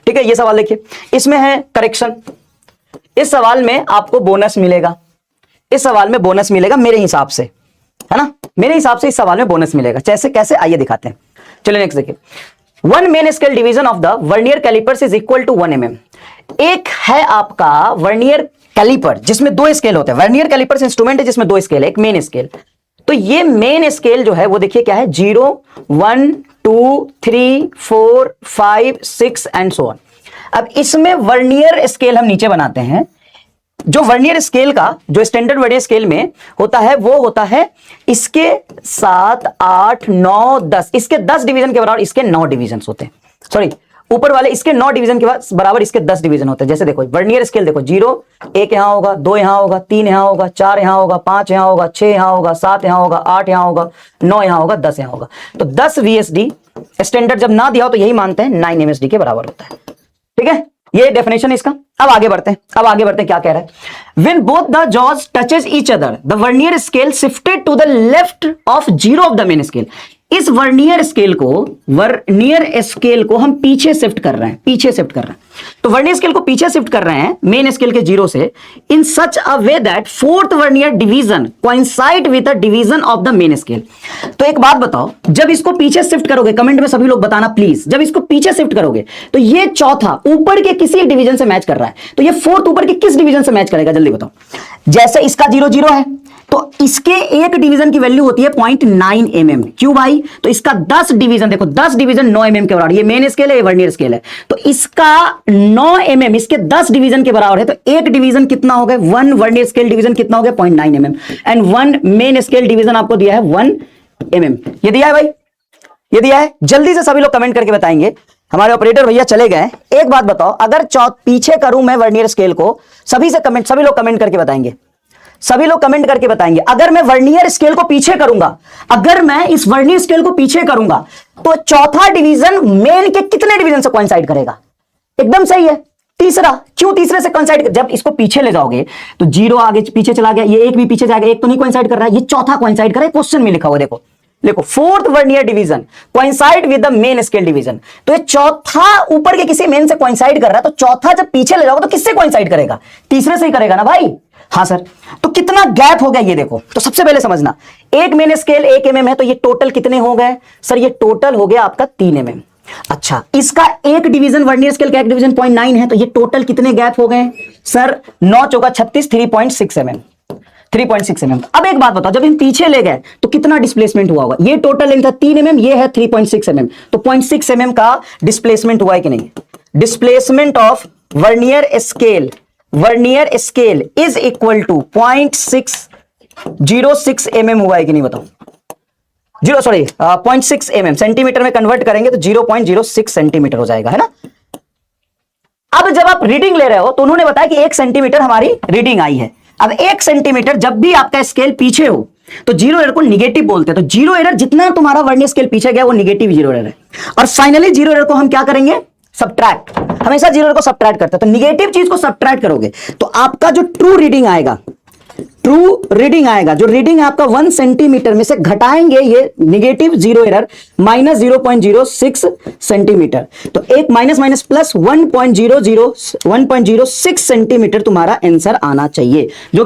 ठीक है, ये सवाल देखिए, इसमें है करेक्शन, इस सवाल में आपको बोनस मिलेगा, इस सवाल में बोनस मिलेगा मेरे हिसाब से, है ना, मेरे हिसाब से इस सवाल में बोनस मिलेगा। जैसे कैसे, आइए दिखाते हैं। चलिए नेक्स्ट देखिए, 1 main scale division of the vernier callipers is equal to 1 mm। एक है आपका वर्नियर कैलिपर जिसमें 2 स्केल होते हैं, वर्नियर कैलिपर्स इंस्ट्रूमेंट है जिसमें 2 स्केल है, एक मेन स्केल। तो ये मेन स्केल जो है वो देखिए क्या है, 0 1 2 3 4 5 6 एंड सो ऑन। अब इसमें वर्नियर स्केल हम नीचे बनाते हैं, जो वर्नियर स्केल का जो स्टैंडर्ड वर्नियर स्केल में होता है वो होता है इसके 7 8 9 10, इसके 10 डिवीजन के बराबर इसके 9 डिवीजन होते हैं, सॉरी ऊपर वाले इसके 9 डिवीजन के बराबर इसके 10 डिवीजन होते हैं। जैसे देखो वर्नियर स्केल देखो, 0 1 यहां होगा, 2 यहां होगा, 3 यहां होगा, 4 यहां होगा, 5 यहां होगा, 6 यहां होगा, 7 यहां होगा, 8 यहां होगा, 9 यहां होगा, 10 यहां होगा। तो 10 VSD स्टैंडर्ड जब ना दिया हो तो यही मानते हैं 9 MSD के बराबर होता है। ठीक है, ये डेफिनेशन इसका। अब आगे बढ़ते हैं, क्या कह रहा है, when both the jaws touches each other the vernier scale shifted to the left of 0 of the main scale। इस वर्नियर स्केल को हम पीछे शिफ्ट कर रहे हैं, तो वर्नियर स्केल को पीछे शिफ्ट कर रहे हैं मेन स्केल के 0 से, in such a way that 4th vernier division coincide with the division of the main scale. तो एक बात बताओ, जब इसको पीछे शिफ्ट करोगे, कमेंट में सभी लोग बताना प्लीज, जब इसको पीछे शिफ्ट करोगे तो ये चौथा ऊपर के किसी डिवीजन से मैच कर रहा है, तो ये 4th ऊपर के किस डिवीजन से मैच करेगा, जल्दी बताओ। जैसे इसका 0 0 है तो इसके एक डिवीजन की वैल्यू होती है 0.9 mm। क्यों भाई, तो इसका 10 डिवीजन देखो, 10 डिवीजन 9 mm के बराबर, ये मेन स्केल है, ये वर्नियर स्केल है, तो इसका 9 mm इसके 10 डिवीजन के बराबर है। तो एक डिवीजन कितना हो गया, 1 वर्नियर स्केल डिवीजन कितना हो गया, 0.9 mm, and 1 main scale division आपको दिया है 1 mm। ये दिया है भाई, ये दिया है। जल्दी से सभी लोग कमेंट करके बताएंगे, हमारे ऑपरेटर भैया चले गए। एक बात बताओ, अगर पीछे करूं मैं वर्नियर स्केल को, सभी लोग कमेंट करके बताएंगे, सभी लोग कमेंट करके बताएंगे। अगर मैं वर्नियर स्केल को पीछे करूंगा, अगर मैं इस वर्नियर स्केल को पीछे करूंगा तो चौथा डिवीजन मेन के कितने डिवीजन से कोइंसाइड करेगा, एकदम सही है, तीसरा। क्यों तीसरे से कोइंसाइड, जब इसको पीछे ले जाओगे तो 0 आगे पीछे चला गया, ये एक भी पीछे जाएगा, एक तो नहीं कोइंसाइड कर रहा है, ये चौथा कोइंसाइड कर रहा है, क्वेश्चन में लिखा हुआ देखो 4th vernier division coincide with the main scale division. तो ये चौथा ऊपर के किसी मेन से कोइंसाइड कर रहा है, तो चौथा जब पीछे ले जाओगे तो किससे कोइंसाइड करेगा, तीसरे से ही करेगा ना भाई। हाँ सर, तो कितना गैप हो गया ये देखो। तो सबसे पहले समझना, एक मेन स्केल 1 mm है, तो ये टोटल कितने हो गए सर, ये टोटल हो गया आपका 3 mm। अच्छा, इसका एक डिवीजन वर्नियर स्केल का एक डिवीजन 0.9 है, तो ये टोटल कितने गैप हो गए सर, 9 चौका 36, 3.6 mm, 3.6 mm। अब एक बात बताओ, जब हम पीछे ले गए तो कितना डिस्प्लेसमेंट हुआ होगा, ये टोटल लेंथ था 3 mm, ये है 3.6 mm, तो 0.6 mm का डिस्प्लेसमेंट हुआ है कि नहीं। Displacement of vernier scale is equal to 0.606 mm हुआ है कि नहीं, बताओ। 0.6 mm सेंटीमीटर में कन्वर्ट करेंगे तो 0.06 सेंटीमीटर हो जाएगा, है ना। अब जब आप रीडिंग ले रहे हो तो उन्होंने बताया कि 1 सेंटीमीटर हमारी रीडिंग आई है। अब 1 सेंटीमीटर जब भी आपका स्केल पीछे हो तो 0 एरर को निगेटिव बोलते हैं, तो 0 एरर जितना तुम्हारा वर्नियर स्केल पीछे गया वो निगेटिव 0 एरर है। और फाइनली 0 एरर को हम क्या करेंगे, सब्ट्रैक्ट, हमेशा 0 एरर को सब्ट्रैक्ट करते हैं, तो निगेटिव चीज को सब्ट्रैक्ट करोगे तो आपका जो ट्रू रीडिंग आएगा, जो रीडिंग आपका 1 सेंटीमीटर में से घटाएंगे ये निगेटिव 0 एरर माइनस 0.06 सेंटीमीटर, तो एक माइनस प्लस 1.06 सेंटीमीटर तुम्हारा आंसर आना चाहिए, जो